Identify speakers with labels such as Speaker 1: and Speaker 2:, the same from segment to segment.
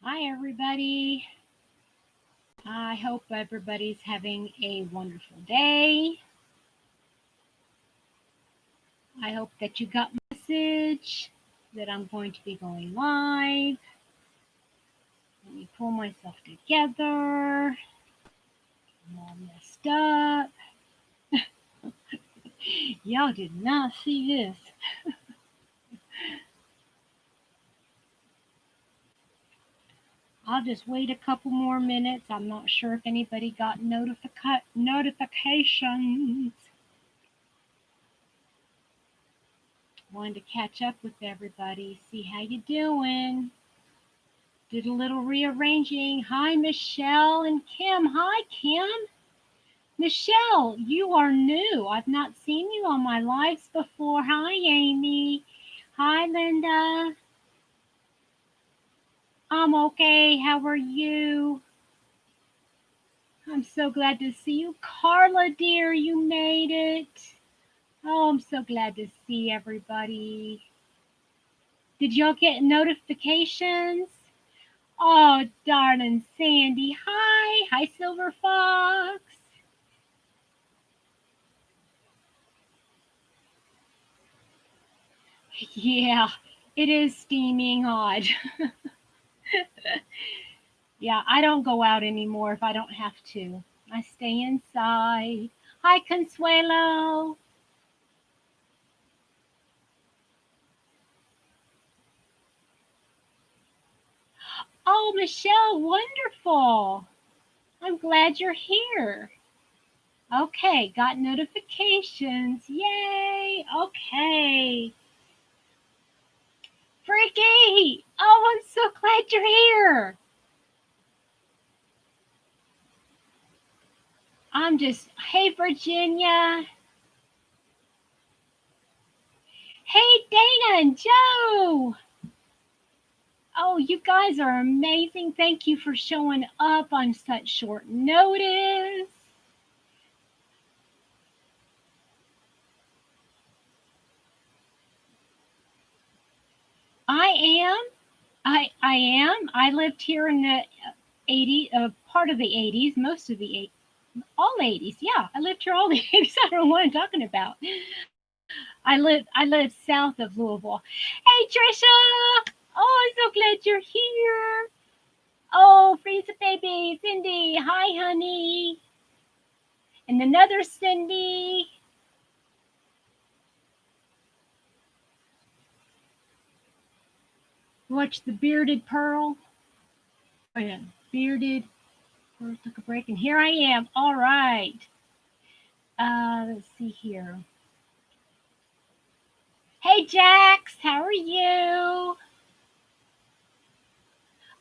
Speaker 1: Hi, everybody. I hope everybody's having a wonderful day. I hope that you got my message that I'm going to be going live. Let me pull myself together. I'm all messed up. Y'all did not see this. I'll just wait a couple more minutes. I'm not sure if anybody got notifications. Wanted to catch up with everybody, see how you doing. Did a little rearranging. Hi, Michelle and Kim. Hi, Kim. Michelle, you are new. I've not seen you on my lives before. Hi, Amy. Hi, Linda. I'm okay. How are you? I'm so glad to see you. Carla, dear, you made it. Oh, I'm so glad to see everybody. Did y'all get notifications? Oh, darling Sandy. Hi. Hi, Silver Fox. Yeah, it is steaming hot. Yeah, I don't go out anymore if I don't have to. I stay inside. Hi, Consuelo. Oh, Michelle, wonderful. I'm glad you're here. Okay, got notifications. Yay. Okay. Freaky. Oh, I'm so glad you're here. Hey, Virginia. Hey, Dana and Joe. Oh, you guys are amazing. Thank you for showing up on such short notice. I am. I am. I lived here in the 80s, part of the 80s, most of the 80s, all 80s. Yeah, I lived here all the 80s. I don't know what I'm talking about. I live south of Louisville. Hey, Trisha. Oh, I'm so glad you're here. Oh, Frieza baby, Cindy. Hi, honey. And another Cindy. Watch the bearded pearl. Oh yeah, bearded pearl took a break, and here I am. All right. Let's see here. Hey, Jax, how are you?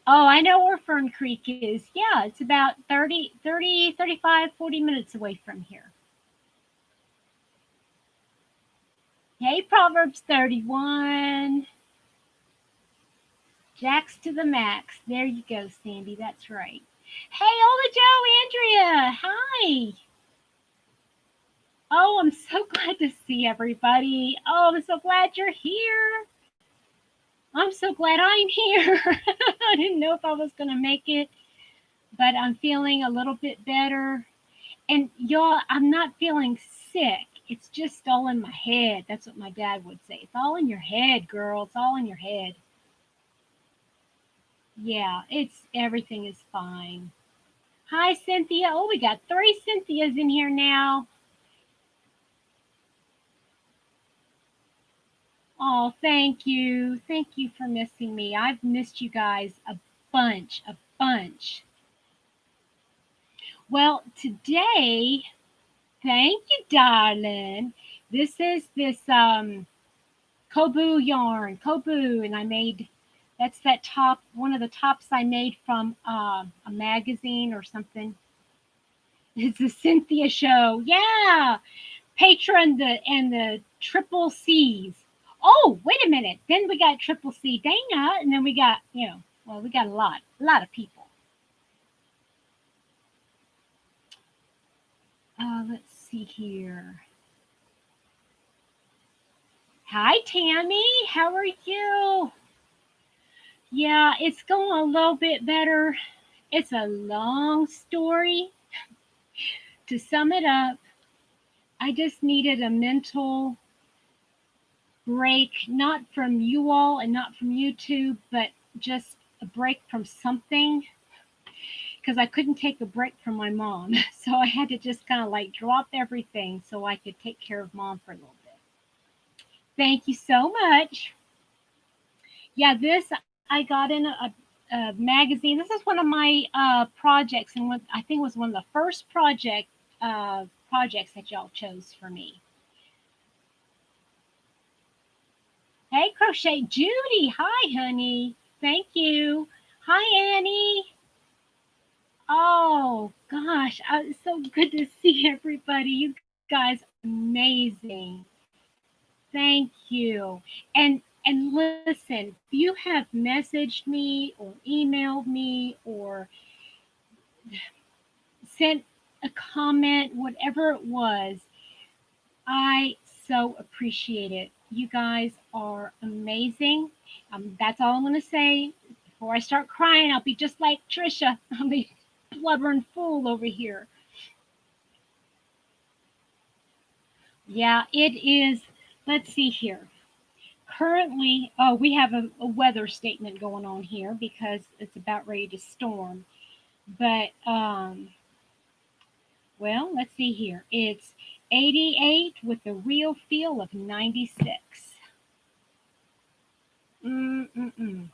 Speaker 1: Oh, I know where Fern Creek is. Yeah, it's about 35, 40 minutes away from here. Hey, Proverbs 31. Jax to the max. There you go, Sandy. That's right. Hey, Ola Joe, Andrea. Hi. Oh, I'm so glad to see everybody. Oh, I'm so glad you're here. I'm so glad I'm here. I didn't know if I was going to make it, but I'm feeling a little bit better. And y'all, I'm not feeling sick. It's just all in my head. That's what my dad would say. It's all in your head, girl. It's all in your head. Yeah, everything is fine. Hi, Cynthia. Oh, we got 3 Cynthias in here now. Oh, thank you. Thank you for missing me. I've missed you guys a bunch, a bunch. Well, today, thank you, darling. This is this Kobu yarn, Kobu, and I made that top, one of the tops I made from a magazine or something. It's the Cynthia show. Yeah. Patron and the triple C's. Oh, wait a minute. Then we got triple C Dana, and then we got, well, we got a lot of people. Let's see here. Hi, Tammy. How are you? Yeah, it's going a little bit better. It's a long story. To sum it up, I just needed a mental break, not from you all and not from YouTube, but just a break from something because I couldn't take a break from my mom. So I had to just kind of like drop everything so I could take care of mom for a little bit. Thank you so much. Yeah, this I got in a magazine. This is one of my projects, and what I think was one of the first projects that y'all chose for me. Hey, Crochet Judy. Hi, honey. Thank you. Hi, Annie. Oh gosh, it's so good to see everybody. You guys are amazing. Thank you. And listen, if you have messaged me or emailed me or sent a comment, whatever it was, I so appreciate it. You guys are amazing. That's all I'm going to say. Before I start crying, I'll be just like Trisha. I'll be blubbering fool over here. Yeah, it is. Let's see here. Currently, oh, we have a weather statement going on here because it's about ready to storm. But, well, let's see here. It's 88 with a real feel of 96. Mm-mm-mm.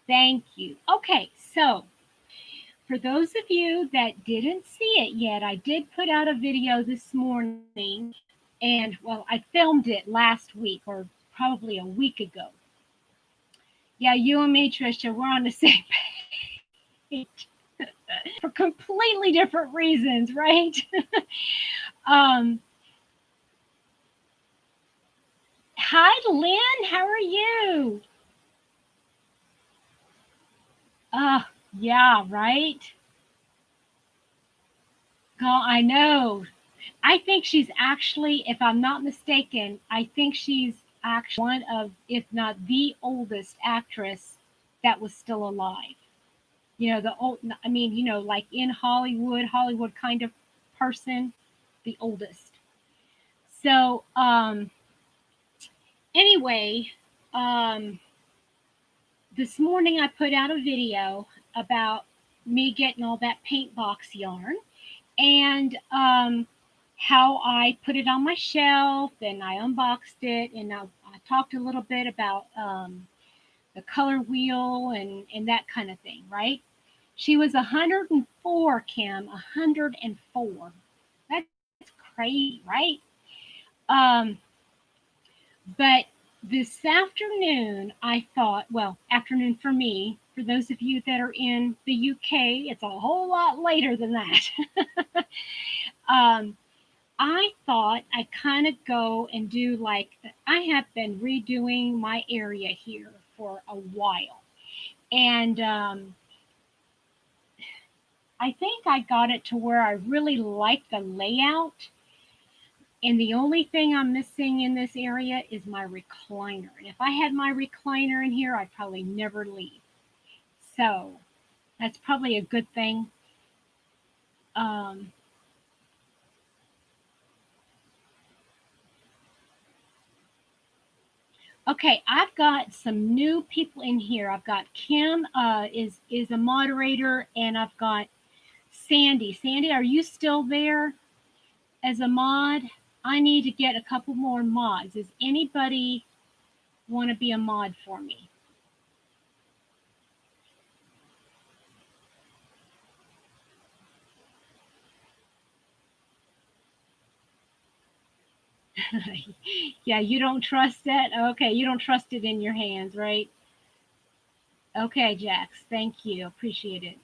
Speaker 1: Thank you. Okay, so for those of you that didn't see it yet, I did put out a video this morning, and well, I filmed it last week or probably a week ago. Yeah, you and me, Trisha, we're on the same page for completely different reasons, right? um, Hi, Lynn. How are you? Yeah, right. Girl, I know. I think she's actually, if I'm not mistaken, I think she's actually one of, if not the oldest actress that was still alive. You know, the old, I mean, like in Hollywood kind of person, the oldest. So, anyway, um, this morning I put out a video about me getting all that paint box yarn and how I put it on my shelf and I unboxed it and I talked a little bit about the color wheel and that kind of thing, right? She was 104, Kim, 104. That's crazy, right? Um, but this afternoon, I thought, well, afternoon for me, for those of you that are in the UK, it's a whole lot later than that. um, I thought I'd kind of go and do like, I have been redoing my area here for a while. And I think I got it to where I really like the layout. And the only thing I'm missing in this area is my recliner. And if I had my recliner in here, I'd probably never leave. So that's probably a good thing. Um, okay, I've got some new people in here. I've got Kim is a moderator, and I've got Sandy. Sandy, are you still there as a mod? I need to get a couple more mods. Does anybody want to be a mod for me? Yeah, you don't trust that? Okay, you don't trust it in your hands, right? Okay, Jax, thank you. Appreciate it.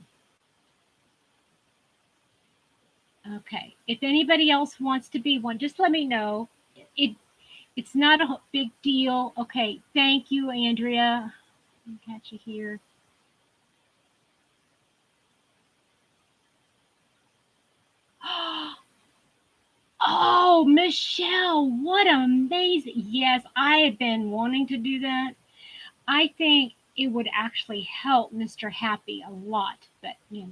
Speaker 1: Okay. If anybody else wants to be one, just let me know. It it's not a big deal. Okay, thank you, Andrea. Let me catch you here. Oh, Michelle, what amazing. Yes, I had been wanting to do that. I think it would actually help Mr. Happy a lot, but you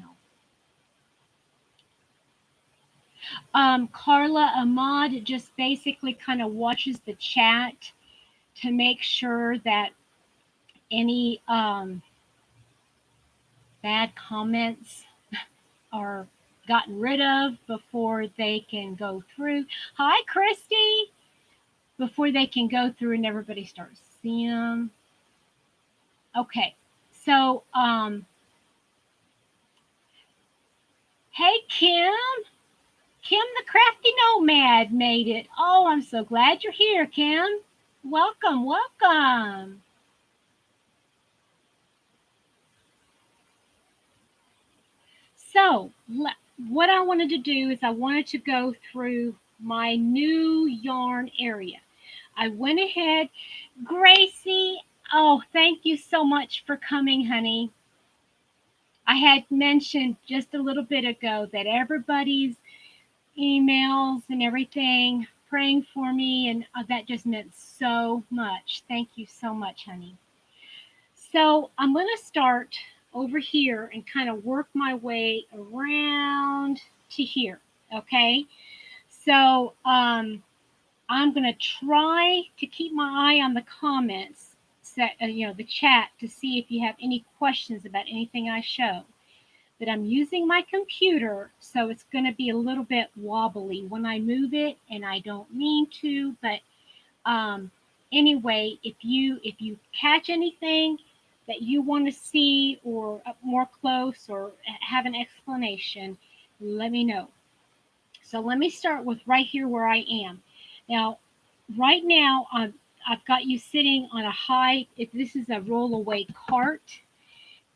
Speaker 1: know. Carla Ahmad just basically kind of watches the chat to make sure that any bad comments are gotten rid of before they can go through. Hi, Christy. Before they can go through and everybody starts seeing them. Okay, so hey, Kim. Kim the Crafty Nomad made it. Oh, I'm so glad you're here, Kim. Welcome, welcome. So, what I wanted to do is I wanted to go through my new yarn area. I went ahead, Gracie. Oh, thank you so much for coming, honey. I had mentioned just a little bit ago that everybody's emails and everything praying for me, and that just meant so much. Thank you so much, honey. So I'm going to start over here and kind of work my way around to here. Okay. So I'm going to try to keep my eye on the comments, the chat, to see if you have any questions about anything I show. But I'm using my computer, so it's going to be a little bit wobbly when I move it, and I don't mean to. But anyway, if you catch anything that you want to see or up more close or have an explanation, let me know. So let me start with right here where I am. Now, right now, I've got you sitting on a high, if this is a rollaway cart.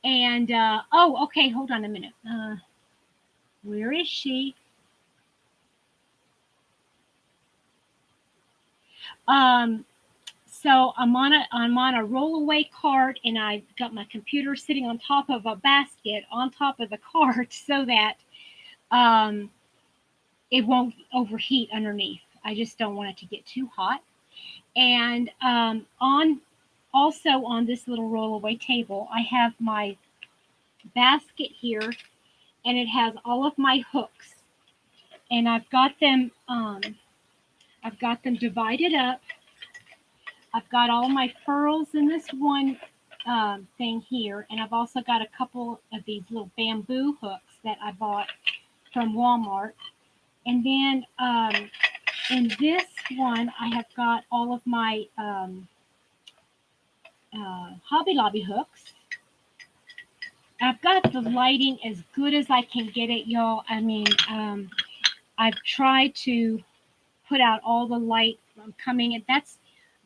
Speaker 1: And, oh, okay, hold on a minute. Where is she? So I'm on a rollaway cart, and I've got my computer sitting on top of a basket on top of the cart so that it won't overheat underneath. I just don't want it to get too hot. And also on this little rollaway table, I have my basket here, and it has all of my hooks, and I've got them divided up. I've got all my furls in this one thing here, and I've also got a couple of these little bamboo hooks that I bought from Walmart. And then in this one, I have got all of my Hobby Lobby hooks. I've got the lighting as good as I can get it, y'all. I mean, I've tried to put out all the light coming in. That's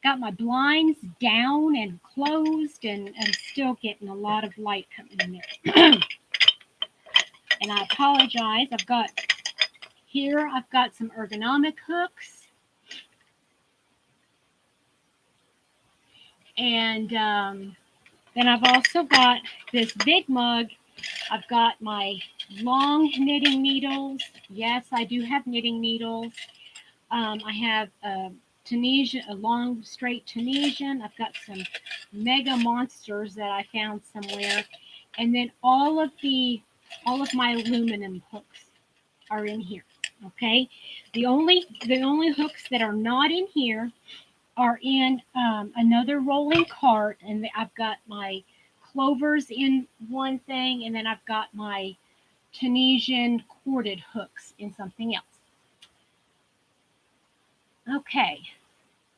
Speaker 1: got my blinds down and closed, and I'm still getting a lot of light coming in there. And I apologize. I've got some ergonomic hooks. And then I've also got this big mug. I've got my long knitting needles. Yes, I do have knitting needles. I have a long straight Tunisian. I've got some mega monsters that I found somewhere. And then all of my aluminum hooks are in here. Okay. The only hooks that are not in here are in another rolling cart, and I've got my clovers in one thing, and then I've got my Tunisian corded hooks in something else. Okay.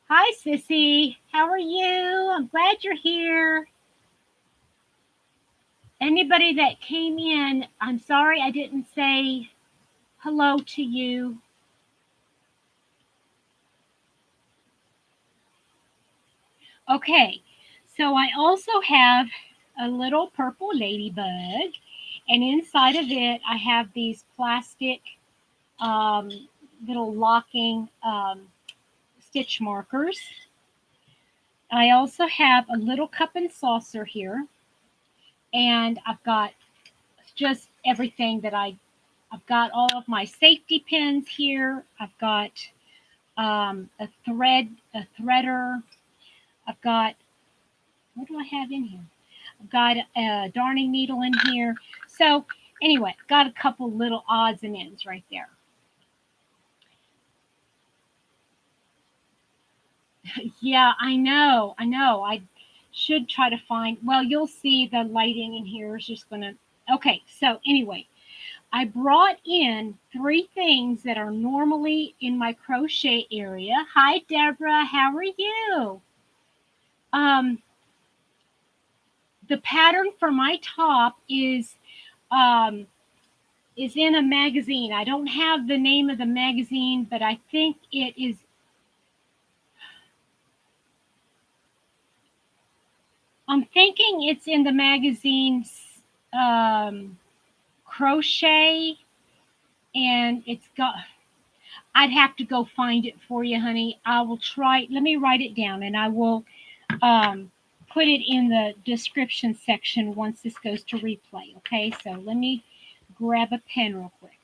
Speaker 1: Hi, Sissy. How are you? I'm glad you're here. Anybody that came in, I'm sorry I didn't say hello to you. Okay, so I also have a little purple ladybug, and inside of it I have these plastic little locking stitch markers. I also have a little cup and saucer here, and I've got just everything that I've got all of my safety pins here. I've got a threader. I've got, what do I have in here? I've got a darning needle in here. So anyway, got a couple little odds and ends right there. Yeah, I know. I should try to find, well, you'll see the lighting in here is just going to, okay. So anyway, I brought in 3 things that are normally in my crochet area. Hi, Deborah. How are you? Um, the pattern for my top um, is in a magazine. I don't have the name of the magazine, but I think it is. I'm thinking it's in the magazine um, Crochet, and it's got. I'd have to go find it for you, honey. I will try. Let me write it down, and I will put it in the description section once this goes to replay. Okay, so let me grab a pen real quick.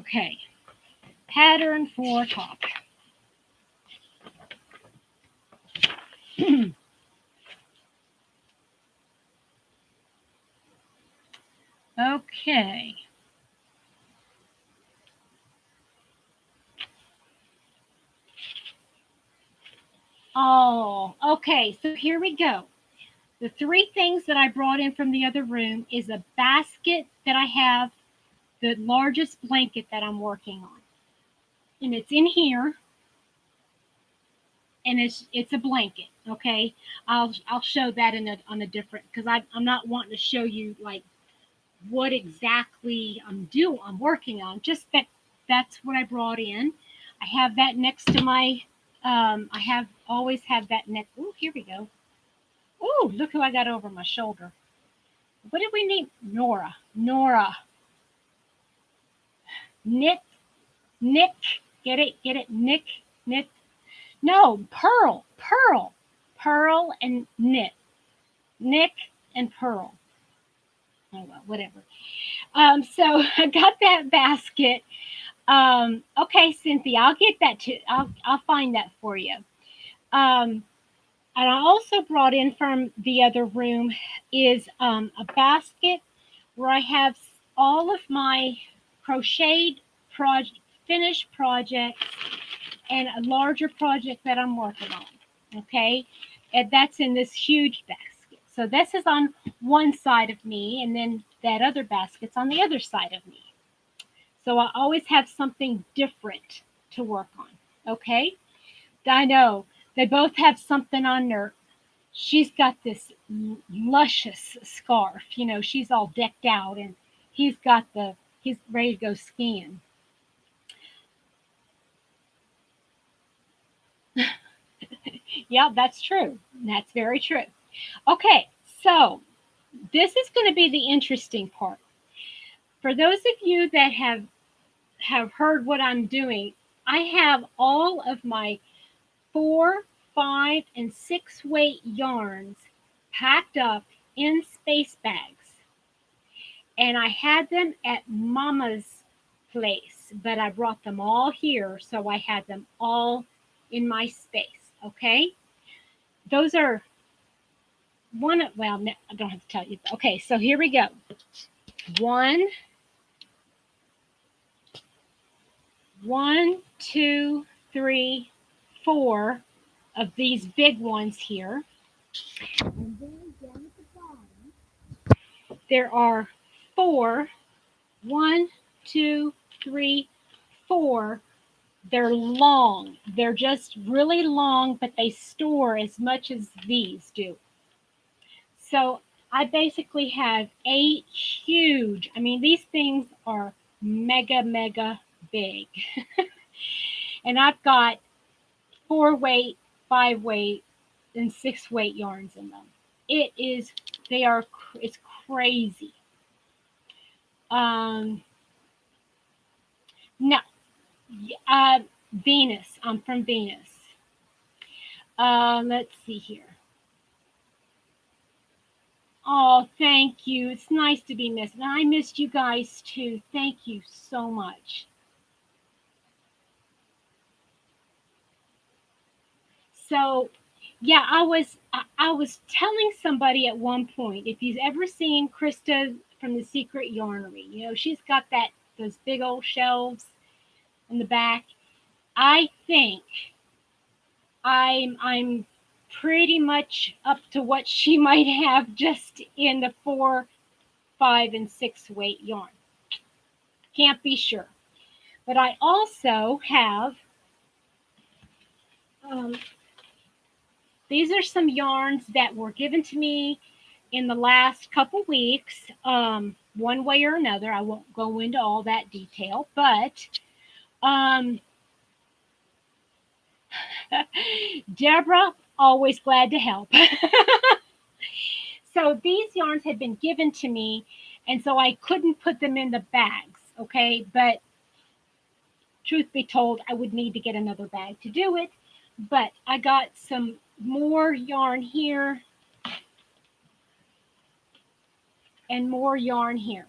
Speaker 1: Okay, pattern for top. Okay. Oh, okay. So here we go. The 3 things that I brought in from the other room is a basket that I have, the largest blanket that I'm working on. And it's in here, and it's a blanket, okay? I'll show that on a different, because I'm not wanting to show you like what exactly I'm working on. Just that's what I brought in. I have that next to my I have always have that next. Oh, here we go. Oh, look who I got over my shoulder. What did we name? Nora. Nick. Nick. Get it? Nick. No, Pearl and Nick. Nick and Pearl. Oh well, whatever. So I got that basket. Okay, Cynthia, I'll get that to. I'll find that for you. Um, and I also brought in from the other room is a basket where I have all of my crocheted project, finished projects, and a larger project that I'm working on. Okay, and that's in this huge basket. So this is on one side of me, and then that other basket's on the other side of me. So I always have something different to work on. Okay, I know they both have something on there. She's got this luscious scarf. You know, she's all decked out, and he's ready to go skiing. Yeah, that's true. That's very true. Okay, so this is going to be the interesting part. For those of you that have heard what I'm doing, I have all of my 4, 5, and 6 weight yarns packed up in space bags. And I had them at Mama's place, but I brought them all here, so I had them all in my space. Okay, those are well, I don't have to tell you. Okay, so here we go. 1, 2, 3, 4 of these big ones here. And then down at the bottom, there are 4. 1, 2, 3, 4. They're long. They're just really long, but they store as much as these do. So I basically have 8 huge, I mean, these things are mega big. And I've got 4 weight, 5 weight, and 6 weight yarns in them. It's crazy. No, Venus. I'm from Venus. Let's see here. Oh, thank you. It's nice to be missed. And I missed you guys too. Thank you so much. So, yeah, I was telling somebody at one point, if you've ever seen Krista from the Secret Yarnery, you know, she's got that those big old shelves in the back. I think I'm pretty much up to what she might have just in the 4, 5, and 6 weight yarn. Can't be sure. But I also have um, these are some yarns that were given to me in the last couple weeks, one way or another. I won't go into all that detail, but um, Deborah, always glad to help. So these yarns had been given to me, and so I couldn't put them in the bags, okay? But truth be told, I would need to get another bag to do it. But I got some more yarn here and more yarn here.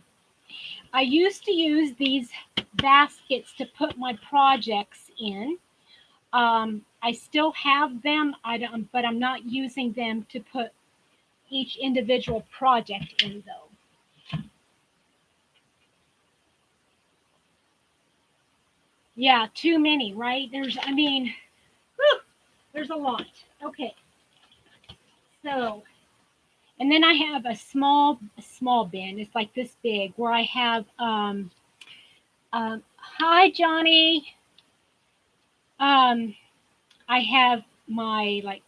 Speaker 1: I used to use these baskets to put my projects in. I still have them, but I'm not using them to put each individual project in, though. Yeah, too many, right? Whew, there's a lot. Okay, so, and then I have a small bin. It's like this big, where I have, hi, Johnny. Um, I have my like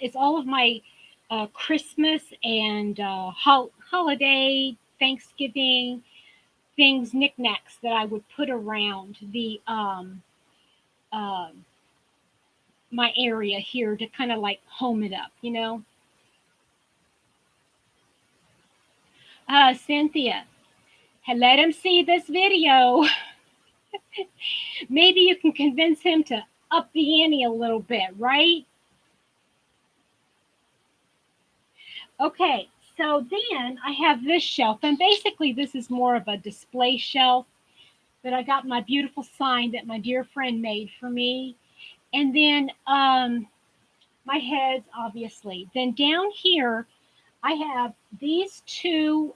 Speaker 1: it's all of my Christmas and holiday, Thanksgiving things, knickknacks that I would put around the uh, my area here to kind of like home it up, you know. Cynthia, let him see this video. Maybe you can convince him to up the ante a little bit, right? Okay, so then I have this shelf, and basically this is more of a display shelf that I got my beautiful sign that my dear friend made for me. And then my heads, obviously. Then down here, I have these two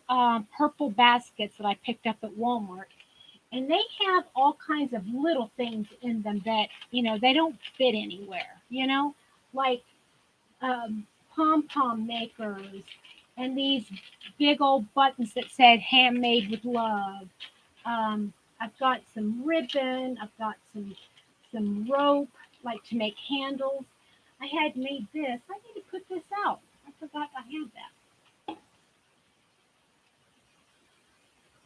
Speaker 1: purple baskets that I picked up at Walmart. And they have all kinds of little things in them that, you know, they don't fit anywhere, you know, like pom pom makers and these big old buttons that said handmade with love. I've got some ribbon. I've got some rope, like to make handles. I had made this. I need to put this out. I forgot I had that.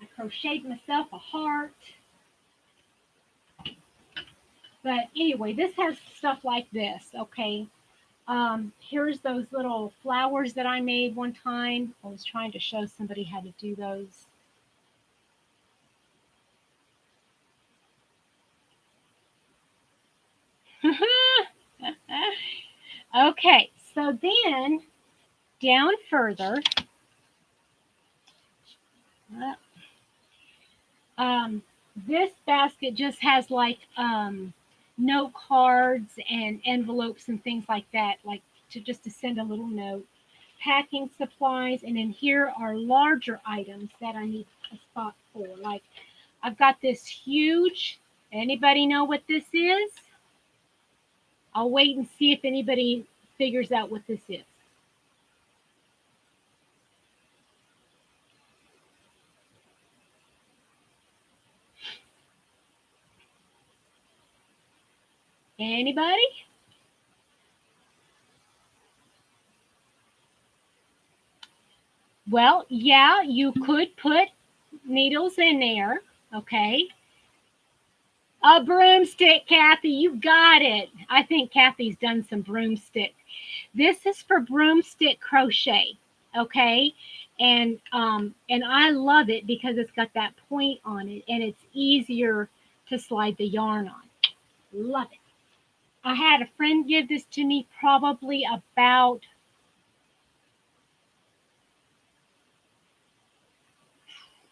Speaker 1: I crocheted myself a heart. But anyway, this has stuff like this. Okay. Here's those little flowers that I made one time. I was trying to show somebody how to do those. Okay, so then down further, um, this basket just has like note cards and envelopes and things like that, like to send a little note, packing supplies, and then here are larger items that I need a spot for. Like I've got this huge. Anybody know what this is? I'll wait and see if anybody figures out what this is. Anybody? Well, yeah, you could put needles in there. Okay. A broomstick, Kathy. You got it. I think Kathy's done some broomstick. This is for broomstick crochet. Okay. And I love it because it's got that point on it and it's easier to slide the yarn on. Love it. I had a friend give this to me probably about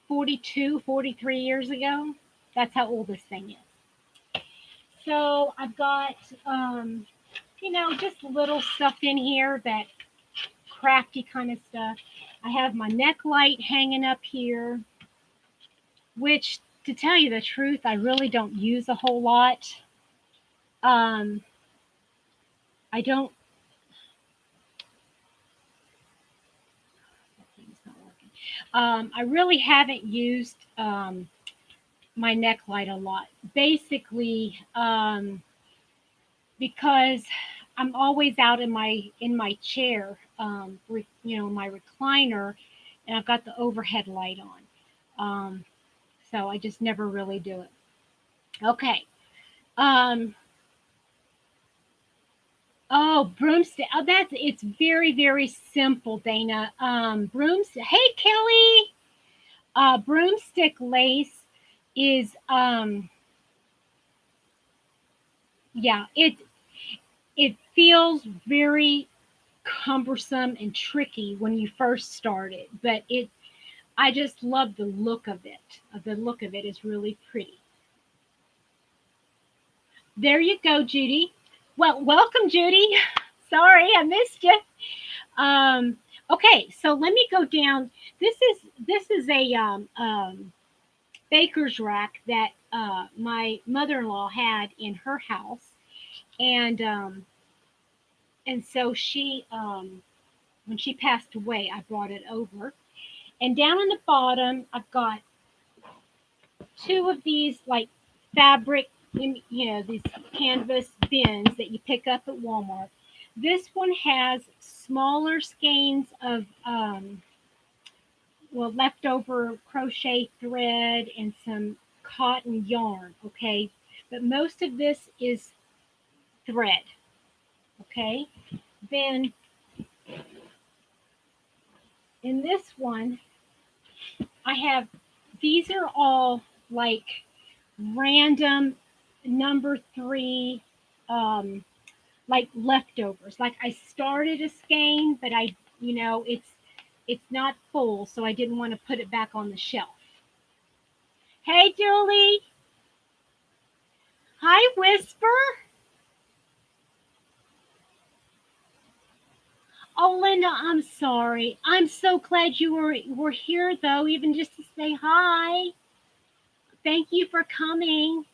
Speaker 1: 42, 43 years ago. That's how old this thing is. So I've got, just little stuff in here, that crafty kind of stuff. I have my neck light hanging up here, which, to tell you the truth, I really don't use a whole lot. Um, I don't. That thing's not working. I really haven't used my neck light a lot. Basically, because I'm always out in my chair, my recliner, and I've got the overhead light on. So I just never really do it. Okay. Um, oh, broomstick. Oh, it's very, very simple, Dana. Broomstick. Hey, Kelly. Broomstick lace is, yeah, it feels very cumbersome and tricky when you first start it, but I just love the look of it. The look of it is really pretty. There you go, Judy. Well, welcome, Judy. Sorry, I missed you. Okay, so let me go down. This is a baker's rack that my mother-in-law had in her house, and so she when she passed away, I brought it over. And down on the bottom, I've got two of these like fabric, these canvas bins that you pick up at Walmart. This one has smaller skeins of leftover crochet thread and some cotton yarn, okay? But most of this is thread, okay? Then in this one, I have, these are all like random number three, like leftovers. Like I started a skein, but it's not full, so I didn't want to put it back on the shelf. Hey, Julie. Hi, Whisper. Oh, Linda, I'm sorry. I'm so glad you were here, though, even just to say hi. Thank you for coming.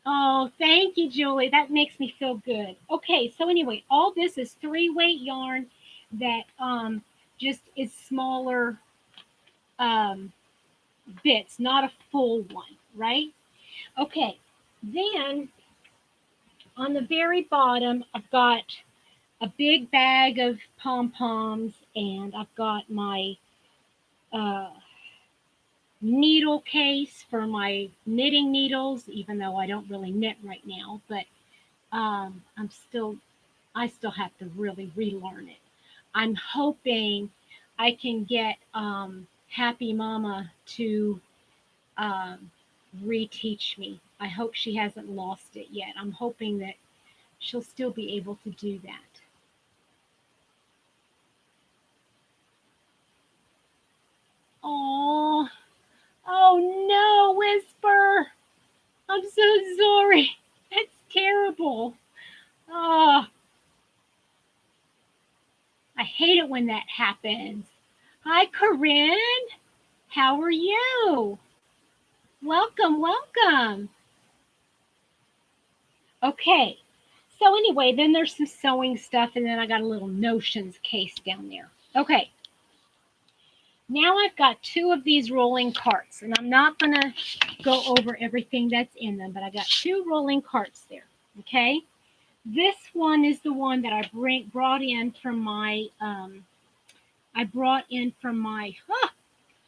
Speaker 1: Oh, thank you, Julie. That makes me feel good. Okay, so anyway, all this is 3-weight yarn that just is smaller um, bits, not a full one, right? Okay, then on the very bottom, I've got a big bag of pom poms, and I've got my uh, needle case for my knitting needles, even though I don't really knit right now, but I still have to really relearn it. I'm hoping I can get Happy Mama to um, reteach me. I hope she hasn't lost it yet. I'm hoping that she'll still be able to do that. Oh, oh no, Whisper. I'm so sorry. That's terrible. Oh, I hate it when that happens. Hi, Corinne. How are you? Welcome, welcome. Okay. So anyway, then there's some sewing stuff, and then I got a little notions case down there. Okay. Now I've got two of these rolling carts, and I'm not going to go over everything that's in them, but I got two rolling carts there. Okay. This one is the one that I brought in from my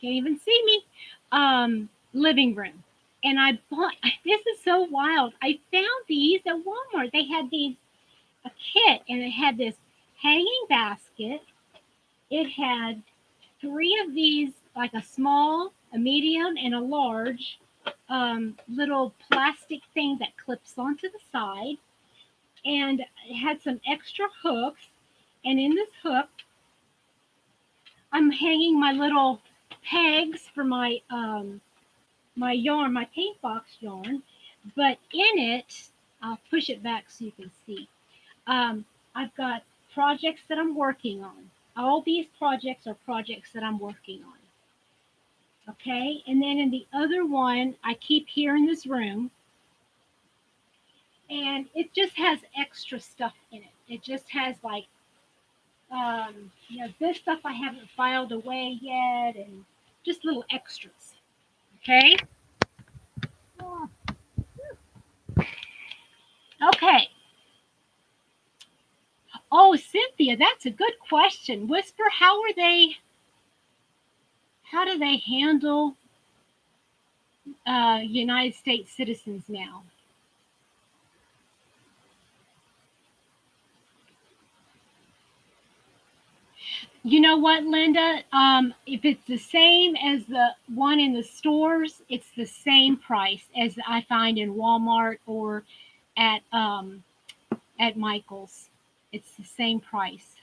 Speaker 1: can't even see me, living room. And I bought, this is so wild. I found these at Walmart. They had a kit, and it had this hanging basket. It had three of these, like a small, a medium, and a large little plastic thing that clips onto the side. and it had some extra hooks. And in this hook, I'm hanging my little pegs for my yarn, my paint box yarn. But in it, I'll push it back so you can see. I've got projects that I'm working on. All these projects are projects that I'm working on. Okay, and then in the other one, I keep here in this room, and it just has extra stuff in it. It just has like, this stuff I haven't filed away yet, and just little extras. Okay. Okay. Oh, Cynthia, that's a good question. Whisper, how do they handle United States citizens now? You know what, Linda? If it's the same as the one in the stores, it's the same price as I find in Walmart or at at Michael's. It's the same price.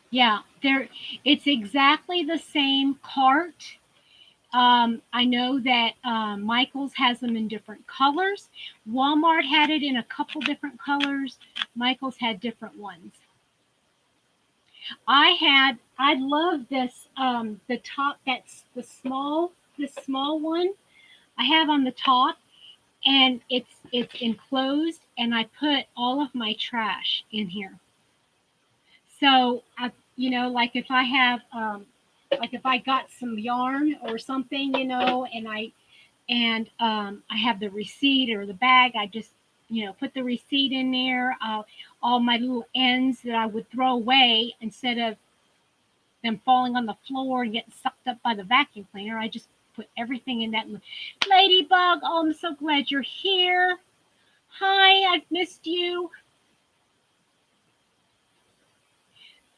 Speaker 1: Yeah, there. It's exactly the same cart. I know that Michael's has them in different colors. Walmart had it in a couple different colors. Michael's had different ones. I love this, the top, that's the small one I have on the top, and it's enclosed, and I put all of my trash in here. So like if I have, like if I got some yarn or something, and I have the receipt or the bag, I just put the receipt in there. All my little ends that I would throw away instead of them falling on the floor and getting sucked up by the vacuum cleaner. I just put everything in that. Ladybug, oh, I'm so glad you're here. Hi, I've missed you.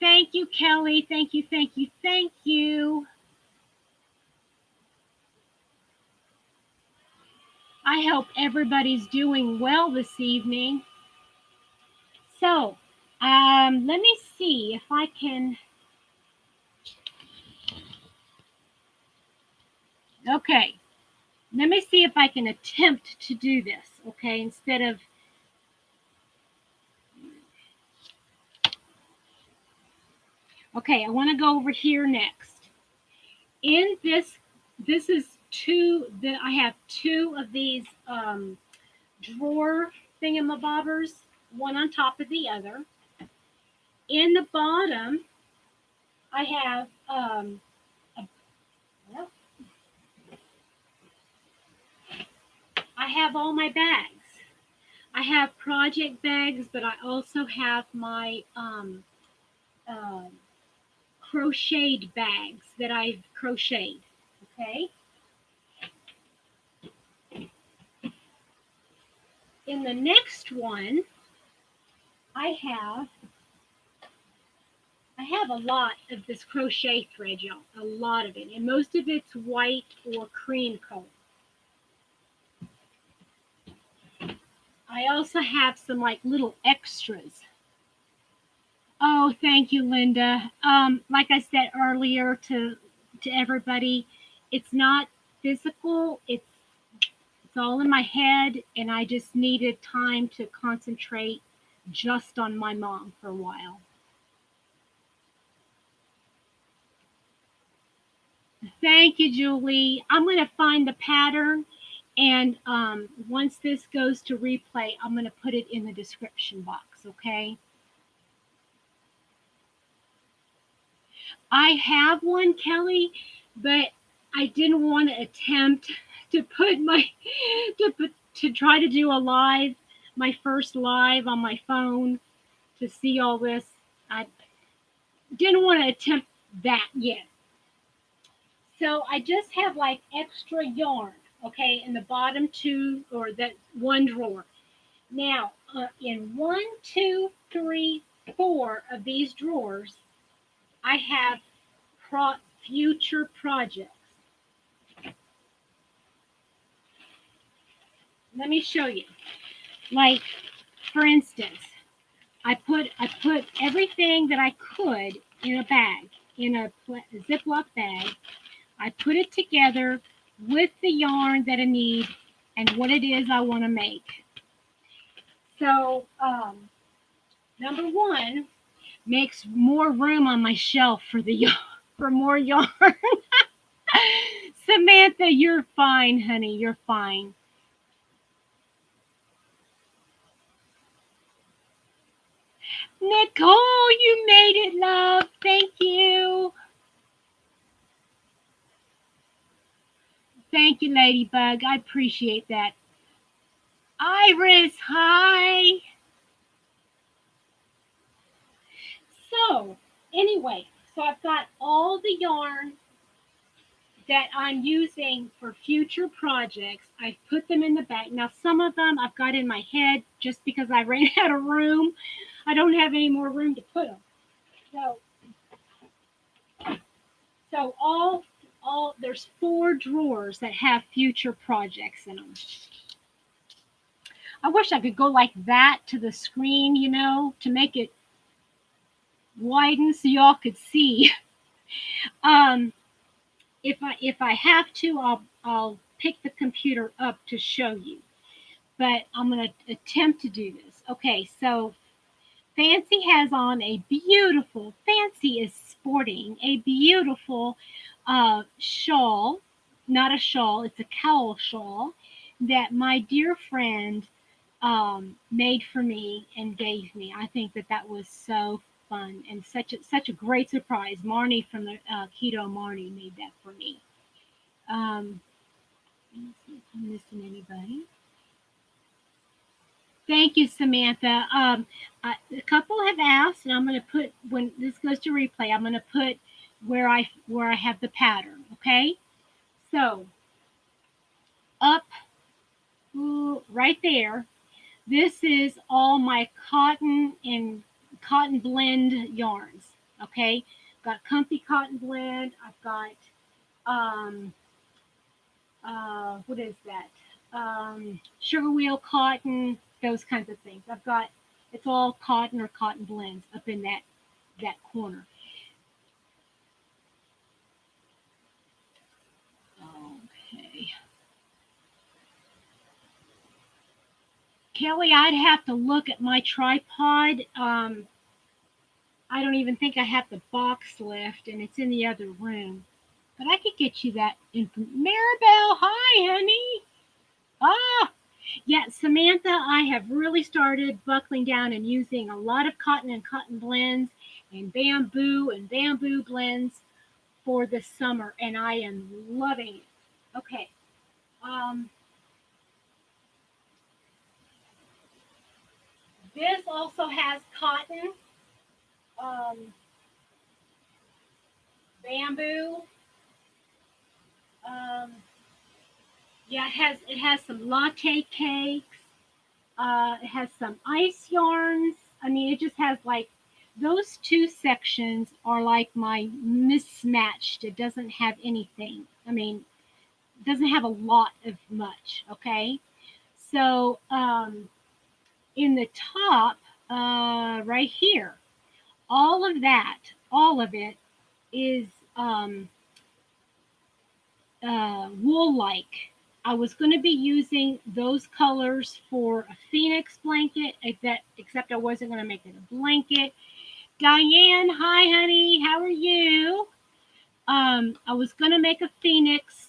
Speaker 1: Thank you, Kelly. Thank you, thank you, thank you. I hope everybody's doing well this evening. So, let me see if I can. Okay, let me see if I can attempt to do this. Okay, instead of. Okay, I want to go over here next. In this is two. I have two of these drawer thingamabobbers, one on top of the other. In the bottom, I have well, I have all my bags. I have project bags, but I also have my uh, crocheted bags that I've crocheted. Okay. In the next one, I have I have a lot of this crochet thread, y'all. A lot of it, and most of it's white or cream color. I also have some like little extras. Oh, thank you, Linda. Like I said earlier to everybody, it's not physical. It's all in my head, and I just needed time to concentrate just on my mom for a while. Thank you, Julie. I'm going to find the pattern, and once this goes to replay, I'm going to put it in the description box, okay? I have one, Kelly, but I didn't want to attempt to put my to try to do a live, my first live on my phone to see all this. I didn't want to attempt that yet. So I just have like extra yarn, okay, in the bottom two or that one drawer. Now, in one, two, three, four of these drawers, I have future projects. let me show you. Like, for instance, I put everything that I could in a bag, in a Ziploc bag. I put it together with the yarn that I need and what it is I want to make. So, number one, makes more room on my shelf for the for more yarn. Samantha, you're fine, honey. You're fine. Nicole, you made it, love. Thank you. Thank you, Ladybug. I appreciate that. Iris, hi. So, anyway, so I've got all the yarn that I'm using for future projects. I put them in the bag. Now, some of them I've got in my head just because I ran out of room. I don't have any more room to put them. So, all there's 4 drawers that have future projects in them. I wish I could go like that to the screen, to make it widen so y'all could see. Um, if I have to, I'll pick the computer up to show you. But I'm going to attempt to do this. Okay, so Fancy has on a beautiful, Fancy is sporting a beautiful shawl, not a shawl, it's a cowl shawl that my dear friend made for me and gave me. I think that was so fun and such a great surprise. Marnie from the Keto Marnie made that for me. Let me see if I'm missing anybody. Thank you, Samantha. A couple have asked, and I'm going to put when this goes to replay. I'm going to put where I have the pattern. Okay, so up right there. This is all my cotton and cotton blend yarns. Okay, got Comfy Cotton Blend. I've got what is that? Sugar Wheel Cotton, those kinds of things. I've got it's all cotton or cotton blends up in that corner. Okay. Kelly, I'd have to look at my tripod. I don't even think I have the box left, and it's in the other room. But I could get you that info. Maribel, hi, honey. Ah, yeah, Samantha, I have really started buckling down and using a lot of cotton and cotton blends and bamboo blends for the summer, and I am loving it. Okay. Um, this also has cotton, um, bamboo. Um, yeah, it has some latte cakes. It has some ice yarns. I mean, it just has like those 2 sections are like my mismatched. It doesn't have anything. I mean, it doesn't have a lot of much. Okay, so in the top, right here, all of it is wool like. I was going to be using those colors for a phoenix blanket, except I wasn't going to make it a blanket. Diane, hi honey, how are you? I was going to make a phoenix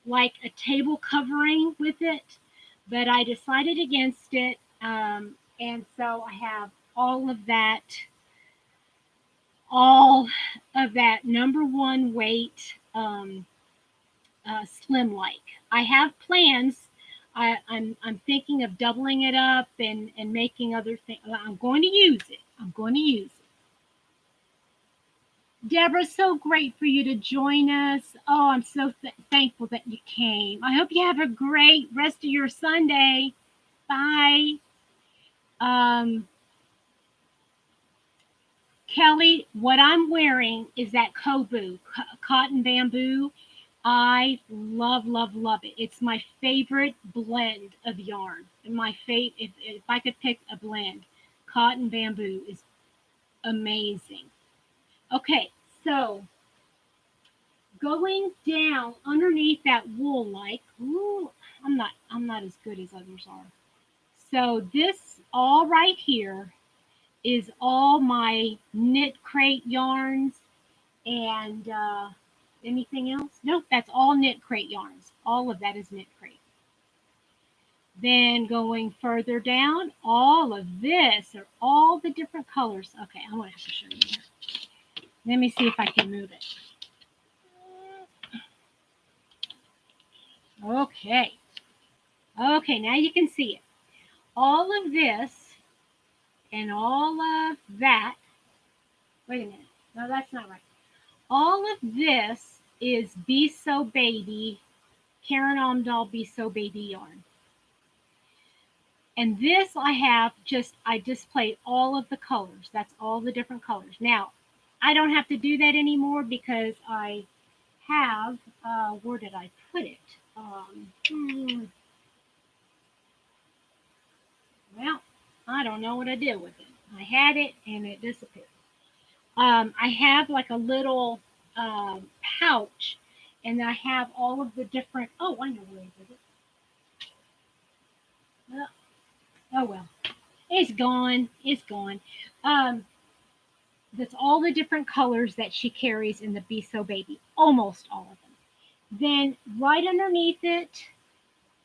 Speaker 1: like a table covering with it, but I decided against it. And so I have all of that number one weight slim like. I have plans. I'm thinking of doubling it up and making other things. I'm going to use it. I'm going to use it. Deborah, so great for you to join us. Oh, I'm so thankful that you came. I hope you have a great rest of your Sunday. Bye. Um, Kelly, what I'm wearing is that Kobu, cotton bamboo. I love, love, love it. It's my favorite blend of yarn. And my if I could pick a blend, cotton bamboo is amazing. Okay, so going down underneath that wool, like, ooh, I'm not as good as others are. So this all right here is all my knit crate yarns and anything else? Nope, that's all knit crate yarns. All of that is knit crate. Then going further down, all of this are all the different colors. Okay, I want to have to show you here. Let me see if I can move it. Okay. Okay, now you can see it. All of this and all of that. Wait a minute. No, that's not right. All of this is Be So Baby, Karen Omdahl Be So Baby yarn. And this I displayed all of the colors. That's all the different colors. Now, I don't have to do that anymore because I have, where did I put it? Well, I don't know what I did with it. I had it and it disappeared. I have like a little pouch and I have all of the different, oh, I know where I did it. Oh well, it's gone. It's gone. Um, that's all the different colors that she carries in the Be So Baby, almost all of them. Then right underneath it,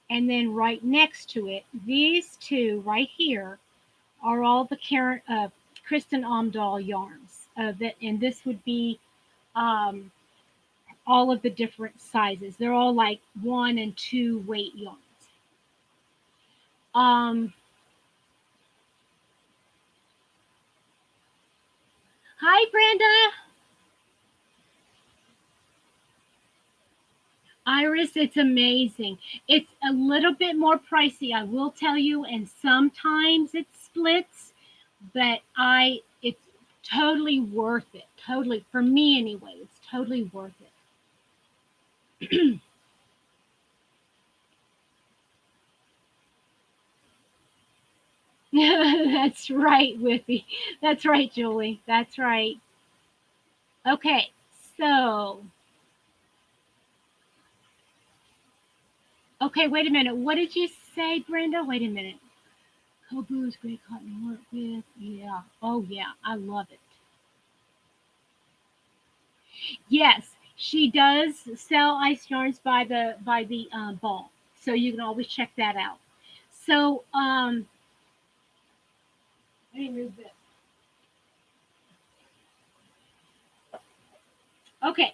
Speaker 1: and then right next to it, these two right here are all the Kristen Omdahl yarns. And this would be um, all of the different sizes. They're all like 1 and 2 weight yarns. Um, Hi, Brenda. Iris, it's amazing. It's a little bit more pricey, I will tell you, and sometimes it splits, but it's totally worth it. Totally, for me anyway, it's totally worth it. That's right, Whippy. That's right, Julie. That's right. Okay, so, okay, wait a minute. What did you say, Brenda? Wait a minute. Kobu is great cotton to work with. Yeah. Oh, yeah. I love it. Yes, she does sell ice yarns by the ball, so you can always check that out. So, let me move this. Okay,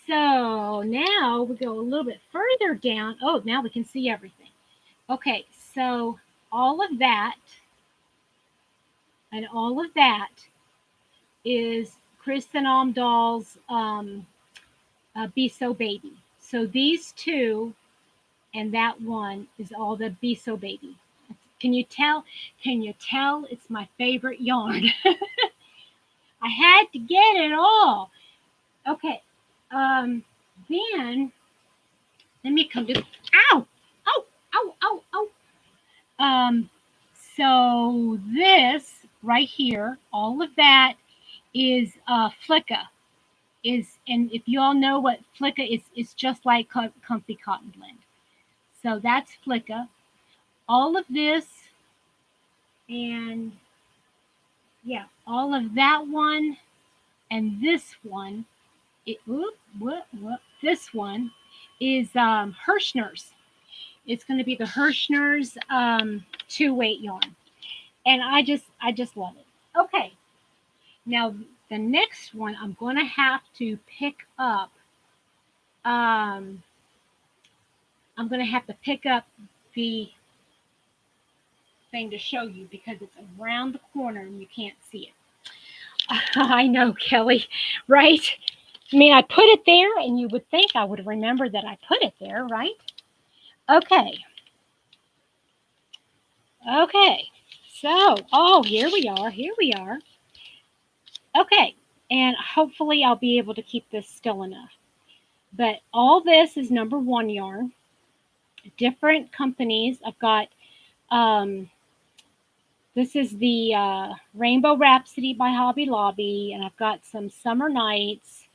Speaker 1: so now we go a little bit further down. Oh, now we can see everything. Okay, so all of that and all of that is Kristen Omdahl's Be So Baby. So these two and that one is all the Be So Baby. Can you tell? Can you tell it's my favorite yarn? I had to get it all. Okay. Um, then let me come to. Ow! Ow! Ow! Ow! Ow! Um, so this right here, all of that is Flicka. And if you all know what Flicka is, it's just like Comfy Cotton Blend. So that's Flicka. All of this and yeah, all of that one and this one, this one is Hirschner's. It's going to be the Hirschner's 2 weight yarn, and I just love it. Okay, now the next one I'm going to have to pick up. Um, I'm going to have to pick up the thing to show you because it's around the corner and you can't see it. I know, Kelly, right? I mean, I put it there, and you would think I would remember that I put it there, right? Okay. Okay. So, oh, here we are. Here we are. Okay. And hopefully I'll be able to keep this still enough. But all this is number one yarn. Different companies. I've got this is the Rainbow Rhapsody by Hobby Lobby, and I've got some Summer Nights.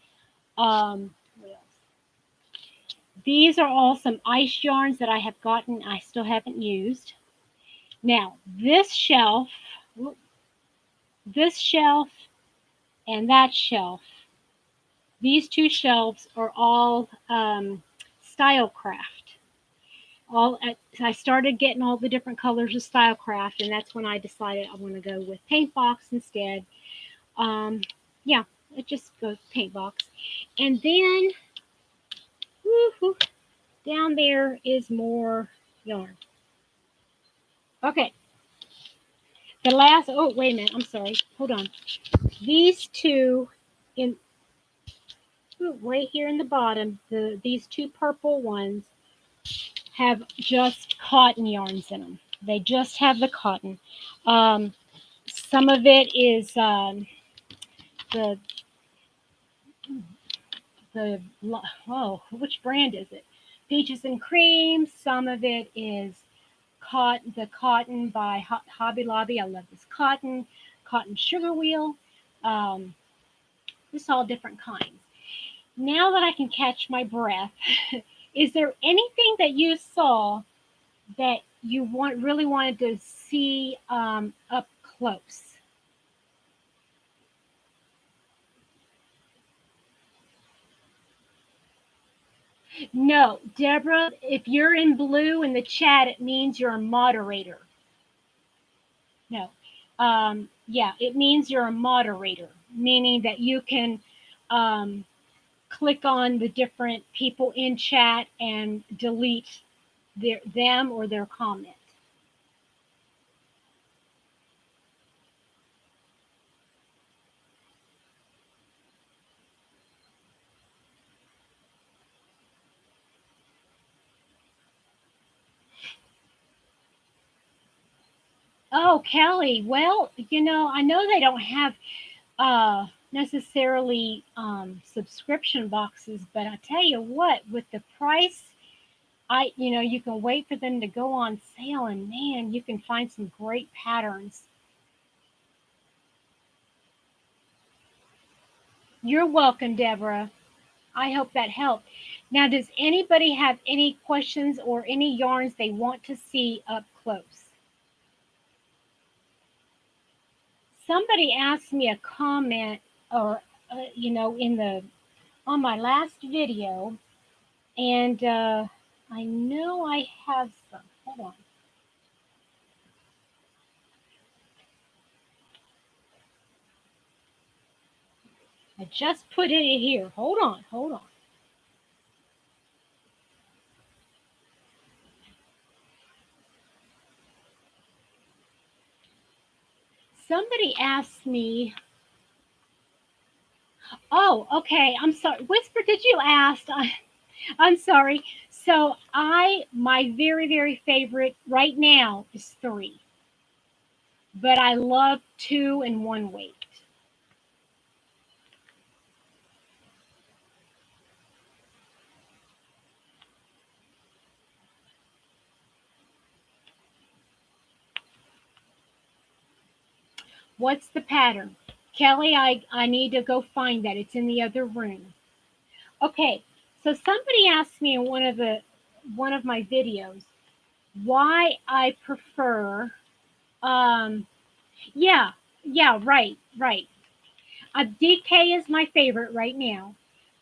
Speaker 1: What else? These are all some ice yarns that I have gotten, I still haven't used. Now, this shelf, and that shelf, these two shelves are all Stylecraft. I started getting all the different colors of Stylecraft, and that's when I decided I want to go with paint box instead. Yeah, it just goes paint box. And then down there is more yarn. Okay, the last, oh, wait a minute, I'm sorry, hold on. These two, in right here in the bottom, these two purple ones have just cotton yarns in them. They just have the cotton. Some of it is the the oh, which brand is it? Peaches and Cream. Some of it is the cotton by Hobby Lobby. I love this cotton sugar wheel. Just all different kinds. Now that I can catch my breath, is there anything that you saw that you really wanted to see up close? No, Deborah, if you're in blue in the chat, it means you're a moderator. No. Yeah, it means you're a moderator, meaning that you can click on the different people in chat and delete them or their comment. Oh, Kelly. Well, I know they don't have necessarily subscription boxes, but I tell you what, with the price, you can wait for them to go on sale, and man, you can find some great patterns. You're welcome, Deborah. I hope that helped. Now, does anybody have any questions or any yarns they want to see up close? Somebody asked me a comment, or on my last video, and I know I have some. Hold on. I just put it in here. Hold on. Somebody asked me. Oh, okay. I'm sorry. Whisper, did you ask? I'm sorry. So my very, very favorite right now is 3, but I love 2 and 1 weight. What's the pattern? Kelly, I need to go find that. It's in the other room. Okay. So somebody asked me in one of my videos why I prefer yeah, right. DK is my favorite right now.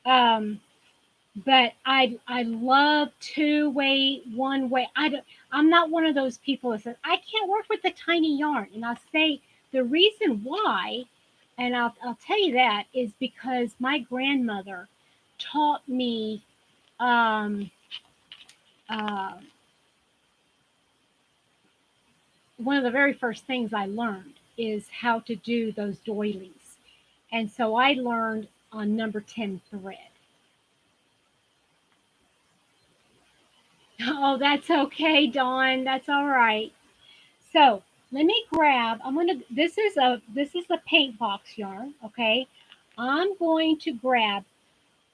Speaker 1: But I love 2 weight, 1 weight. I'm not one of those people that says I can't work with the tiny yarn. And I'll say the reason why, and I'll tell you that, is because my grandmother taught me uh, one of the very first things I learned is how to do those doilies. And so I learned on number 10 thread. Oh, that's okay, Dawn. That's all right. So let me grab. This is a paint box yarn. Okay, I'm going to grab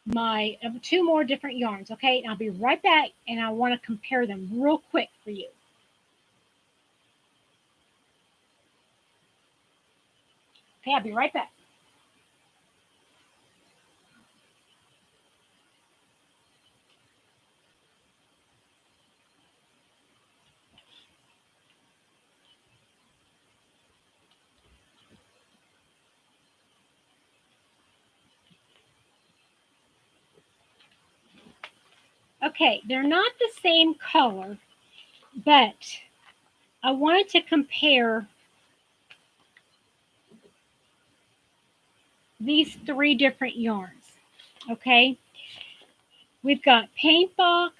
Speaker 1: my 2 more different yarns, okay? And I'll be right back, and I want to compare them real quick for you. Okay, I'll be right back. Okay, they're not the same color, but I wanted to compare these 3 different yarns, okay? We've got Paint Box,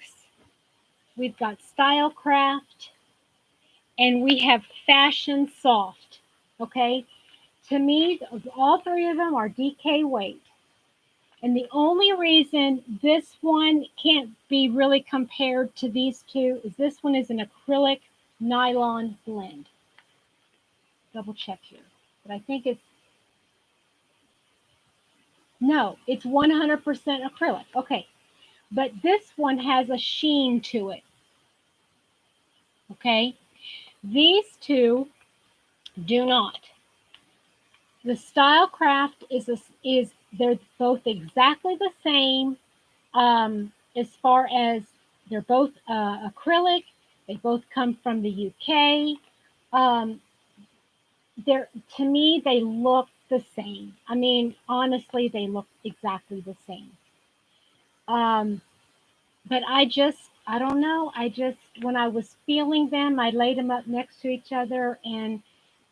Speaker 1: we've got Stylecraft, and we have Fashion Soft, okay? To me, all 3 of them are DK weight. And the only reason this one can't be really compared to these 2 is this one is an acrylic nylon blend. Double check here. But I think it's 100% acrylic. Okay. But this one has a sheen to it. Okay. These 2 do not. The Stylecraft is they're both exactly the same as far as they're both acrylic. They both come from the UK. They're, to me, they look the same. I mean, honestly, they look exactly the same. But I don't know. When I was feeling them, I laid them up next to each other, and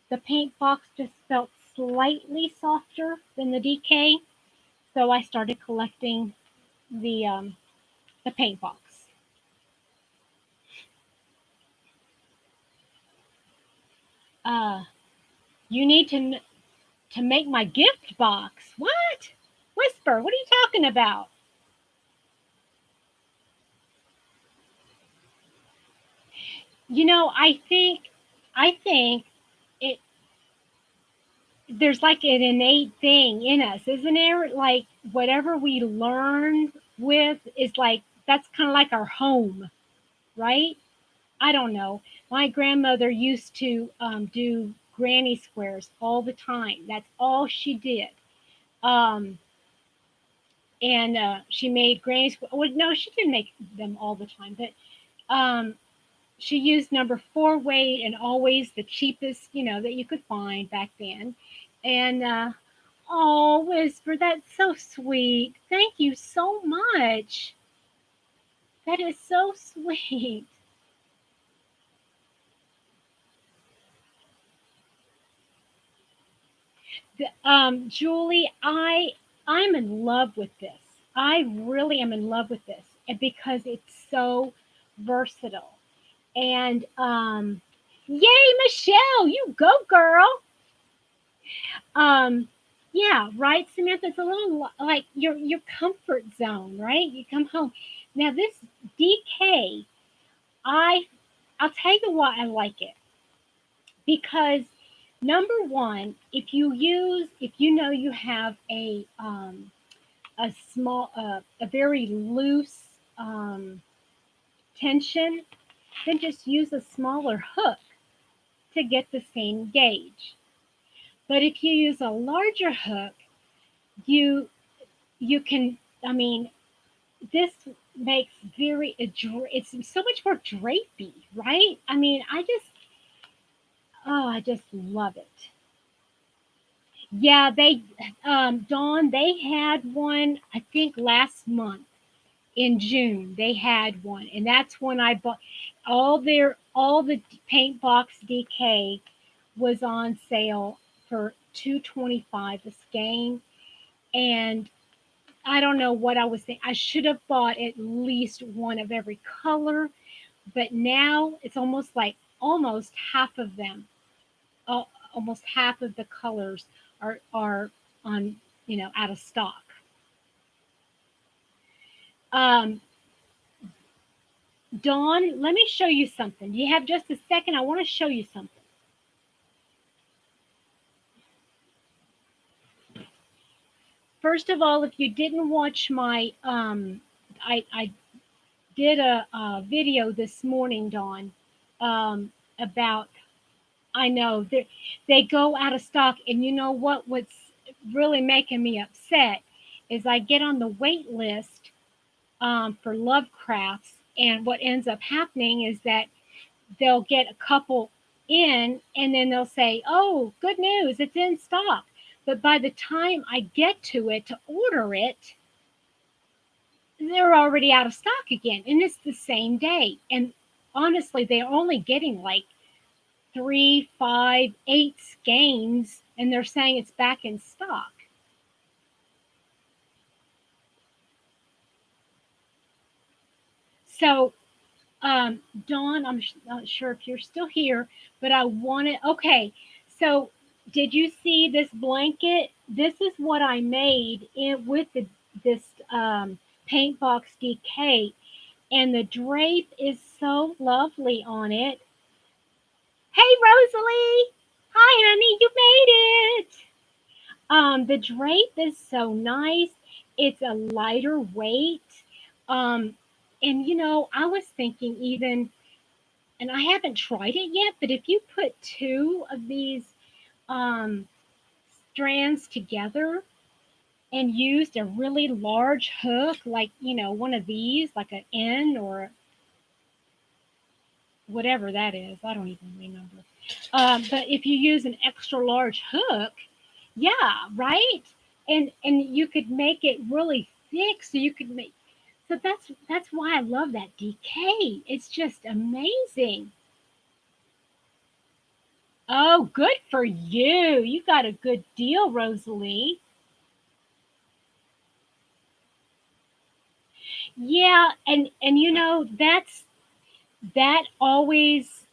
Speaker 1: the paint box just felt slightly softer than the DK. So I started collecting the paint box. You need to make my gift box. What? Whisper, what are you talking about? You know, I think it there's like an innate thing in us, isn't there? Like whatever we learn with is like that's kind of like our home, right? I don't know. My grandmother used to do granny squares all the time. That's all she did. Um, and she made granny squares. Well, no, she didn't make them all the time, but um, she used number 4 weight and always the cheapest, that you could find back then. And oh, Whisper, that's so sweet. Thank you so much. That is so sweet. Julie, I'm in love with this. I really am in love with this, and because it's so versatile. And yay, Michelle, you go, girl. Um, yeah, right, Samantha. It's a little like your comfort zone, right? You come home. Now this DK, I I'll tell you why I like it, because number one, if you know you have a small a very loose tension, then just use a smaller hook to get the same gauge. But if you use a larger hook, you you can, I mean, this makes it's so much more drapey, right? I mean, I just love it. Yeah, Dawn, they had one, I think last month in June, they had one. And that's when I bought all the paint box DK was on sale for $2.25 a skein. And I don't know what I was thinking. I should have bought at least one of every color, but now it's almost half of them, almost half of the colors are on, out of stock. Um, Dawn, let me show you something. Do you have just a second? I want to show you something. First of all, if you didn't watch my, I did a video this morning, Dawn, about, I know they go out of stock, and you know what? What's really making me upset is I get on the wait list for Love Crafts, and what ends up happening is that they'll get a couple in, and then they'll say, "Oh, good news, it's in stock." But by the time I get to it to order it, they're already out of stock again, and it's the same day. And honestly, they're only getting like 3, 5, 8 skeins, and they're saying it's back in stock. So, Dawn, I'm not sure if you're still here, but I wanted, okay. So, did you see this blanket? This is what I made with this paint box DK, and the drape is so lovely on it. Hey, Rosalie! Hi, honey, you made it. The drape is so nice. It's a lighter weight. Um, and I was thinking even, and I haven't tried it yet, but if you put two of these um, strands together and used a really large hook, like, one of these, like an N or whatever that is, I don't even remember. But if you use an extra large hook, yeah, right? And you could make it really thick, so you could make, so that's why I love that DK. It's just amazing. Oh, good for you. You got a good deal, Rosalie. Yeah, and that always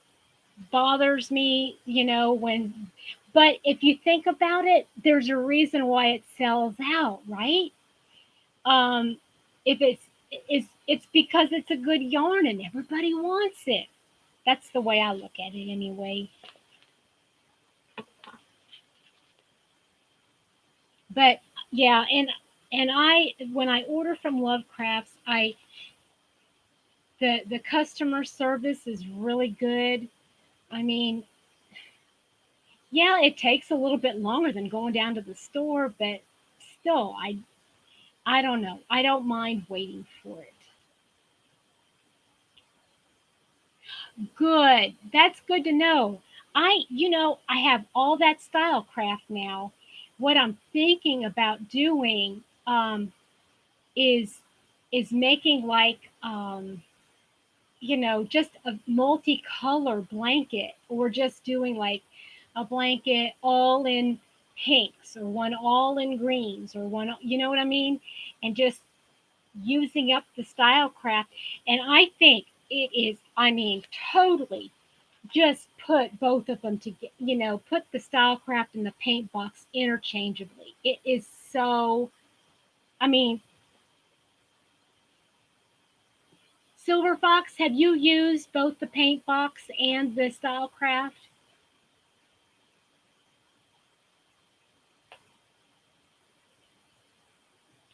Speaker 1: bothers me, but if you think about it, there's a reason why it sells out, right? Um, if it's because it's a good yarn and everybody wants it. That's the way I look at it anyway. But yeah, and I when I order from Love Crafts, the customer service is really good. I mean, yeah, it takes a little bit longer than going down to the store, but still, I don't know. I don't mind waiting for it. Good. That's good to know. I have all that style craft now. What I'm thinking about doing is making like just a multicolor blanket, or just doing like a blanket all in pinks, or one all in greens, or one, you know what I mean? And just using up the style craft. And I think it is, I mean, totally just put both of them together, put the style craft and the paint box interchangeably. It is so, I mean, Silver Fox, have you used both the paint box and the style craft?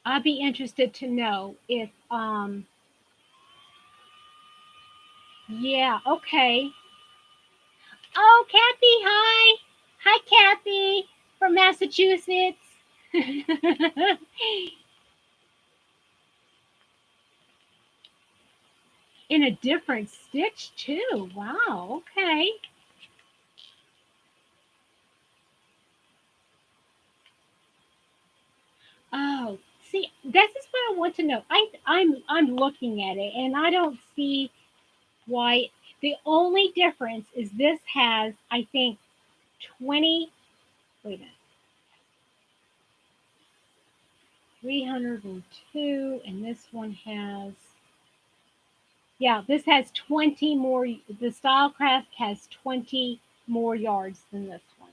Speaker 1: I'd be interested to know if, yeah, okay. Oh, Kathy, hi. Hi, Kathy from Massachusetts. In a different stitch, too. Wow, okay. Oh, see, this is what I want to know. I'm looking at it, and I don't see why. The only difference is this has, I think, 20. Wait a minute, 302, and this one has, yeah, this has 20 more. The Stylecraft has 20 more yards than this one.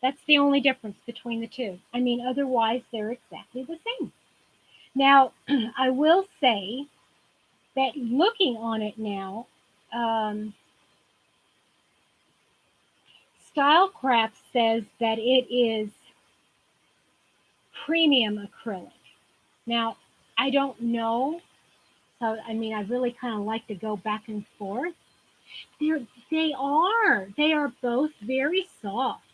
Speaker 1: That's the only difference between the two. I mean, otherwise they're exactly the same. Now, I will say that looking on it now, um, Stylecraft says that it is premium acrylic. Now, I don't know. So, I mean, I really kind of like to go back and forth. They are. They are both very soft.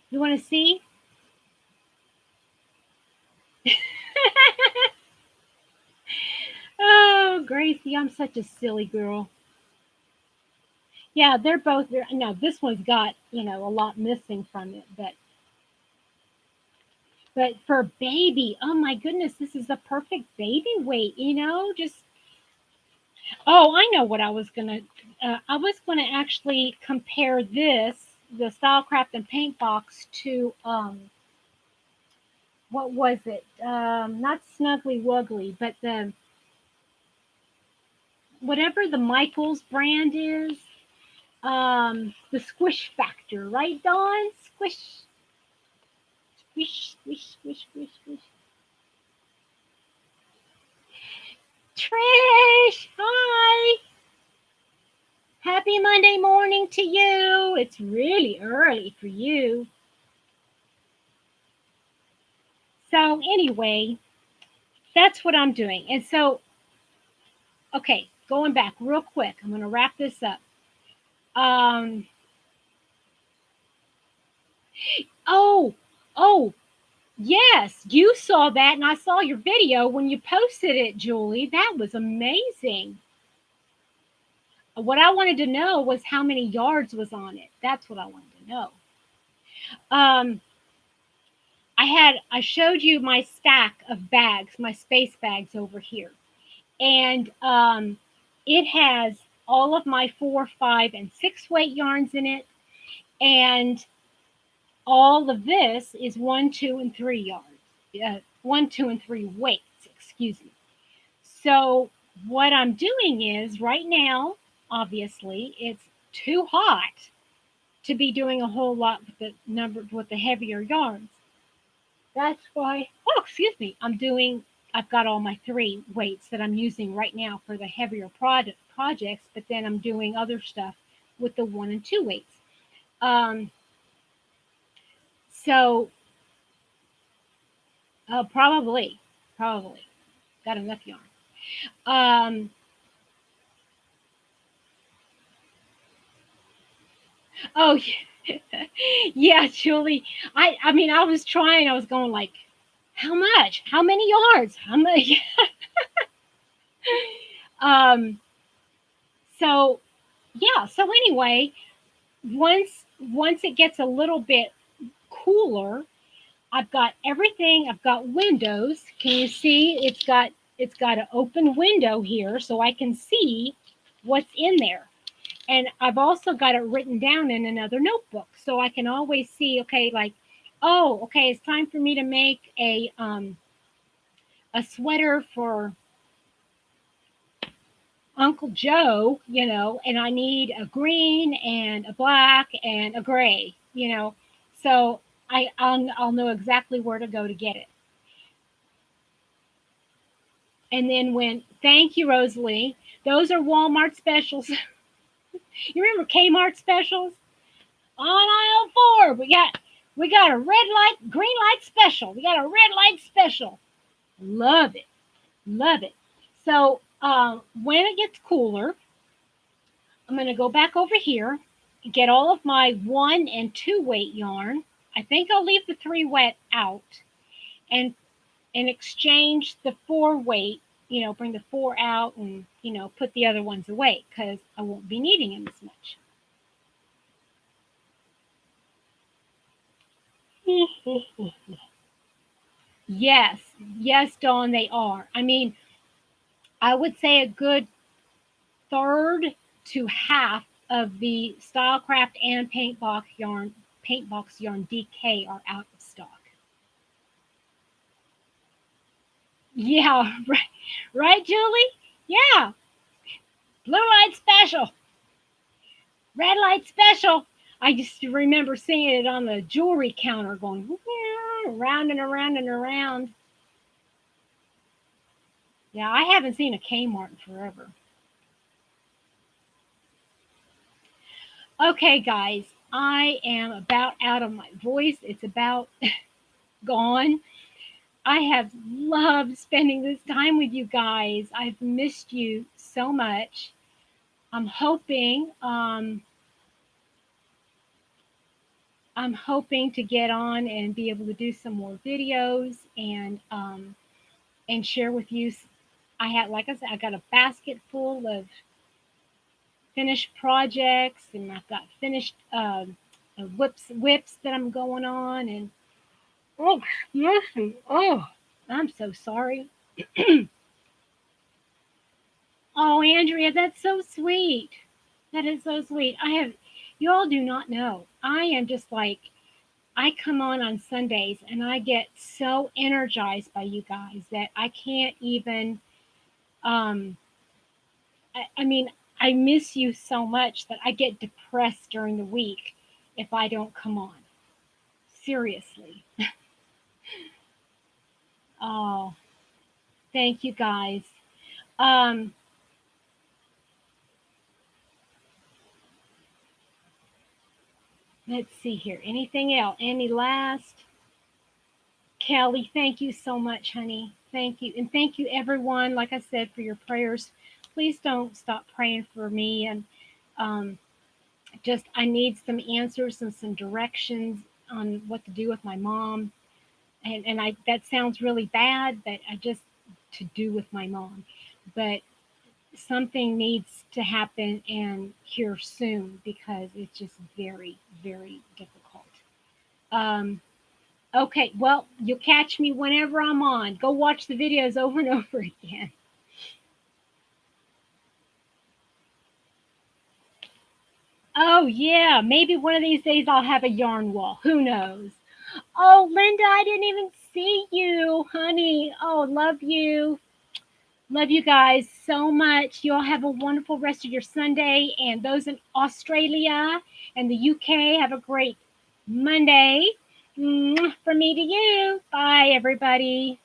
Speaker 1: You want to see? Oh, Gracie, I'm such a silly girl. Yeah, they're both very. No, this one's got, a lot missing from it, but for baby, oh my goodness, this is the perfect baby weight, just oh, I know what I was gonna. I was gonna actually compare the Stylecraft and Paint Box, to what was it? Not Snuggly Wuggly, but the whatever the Michaels brand is. The Squish Factor, right, Dawn? Squish, squish, squish, squish, squish, squish. Trish, hi. Happy Monday morning to you. It's really early for you. So anyway, that's what I'm doing. And so, okay, going back real quick, I'm going to wrap this up. Um, oh, oh, yes, you saw that, and I saw your video when you posted it, Julie. That was amazing. What I wanted to know was how many yards was on it. That's what I wanted to know. Um, I showed you my stack of bags, my space bags over here, and it has all of my 4, 5, and 6 weight yarns in it, and all of this is 1, 2, and 3 yards. 1, 2, and 3 weights. Excuse me. So what I'm doing is right now, obviously, it's too hot to be doing a whole lot with the heavier yarns. That's why, oh, excuse me, I've got all my 3 weights that I'm using right now for the heavier projects, but then I'm doing other stuff with the 1 and 2 weights. Um, so probably got enough yarn. Um, oh yeah, Julie. I mean, I was trying. I was going like, how much? How many yards? How much? um, so yeah. So anyway, once it gets a little bit cooler, I've got everything. I've got windows. Can you see? It's got an open window here, so I can see what's in there. And I've also got it written down in another notebook, so I can always see. Okay, like, oh, okay, it's time for me to make a sweater for Uncle Joe, and I need a green and a black and a gray. So I'll know exactly where to go to get it. And then thank you, Rosalie. Those are Walmart specials. You remember Kmart specials? On aisle 4, we got a red light, green light special. We got a red light special. Love it, love it. So when it gets cooler, I'm going to go back over here, get all of my 1 and 2 weight yarn. I think I'll leave the 3 weight out, and exchange the 4 weight. Bring the 4 out, and put the other ones away because I won't be needing them as much. Yes, Dawn, they are. I mean, I would say a good third to half of the Stylecraft and Paintbox yarn DK are out of stock. Yeah, right, Julie? Yeah, blue light special, red light special. I used to remember seeing it on the jewelry counter going around and around and around. Yeah, I haven't seen a Kmart in forever. Okay, guys, I am about out of my voice. It's about gone. I have loved spending this time with you guys. I've missed you so much. I'm hoping, I'm hoping to get on and be able to do some more videos and share with you. I had, like I said, I got a basket full of finished projects, and I've got finished whips that I'm going on, and oh, mercy, oh, I'm so sorry. Oh, Andrea, that's so sweet. That is so sweet. You all do not know. I am just like, I come on Sundays and I get so energized by you guys that I can't even, um, I mean, I miss you so much that I get depressed during the week if I don't come on. Seriously. Oh, thank you guys. Um, let's see here. Anything else? Any last? Kelly, thank you so much, honey. Thank you. And thank you, everyone, like I said, for your prayers. Please don't stop praying for me. And um, just, I need some answers and some directions on what to do with my mom. And that sounds really bad, but I just, to do with my mom. But something needs to happen and here soon because it's just very, very difficult. Um, Okay, well, you'll catch me whenever I'm on. Go watch the videos over and over again. Oh, yeah, maybe one of these days I'll have a yarn wall. Who knows? Oh, Linda, I didn't even see you, honey. Oh, love you. Love you guys so much. You all have a wonderful rest of your Sunday. And those in Australia and the UK, have a great Monday. From me to you. Bye, everybody.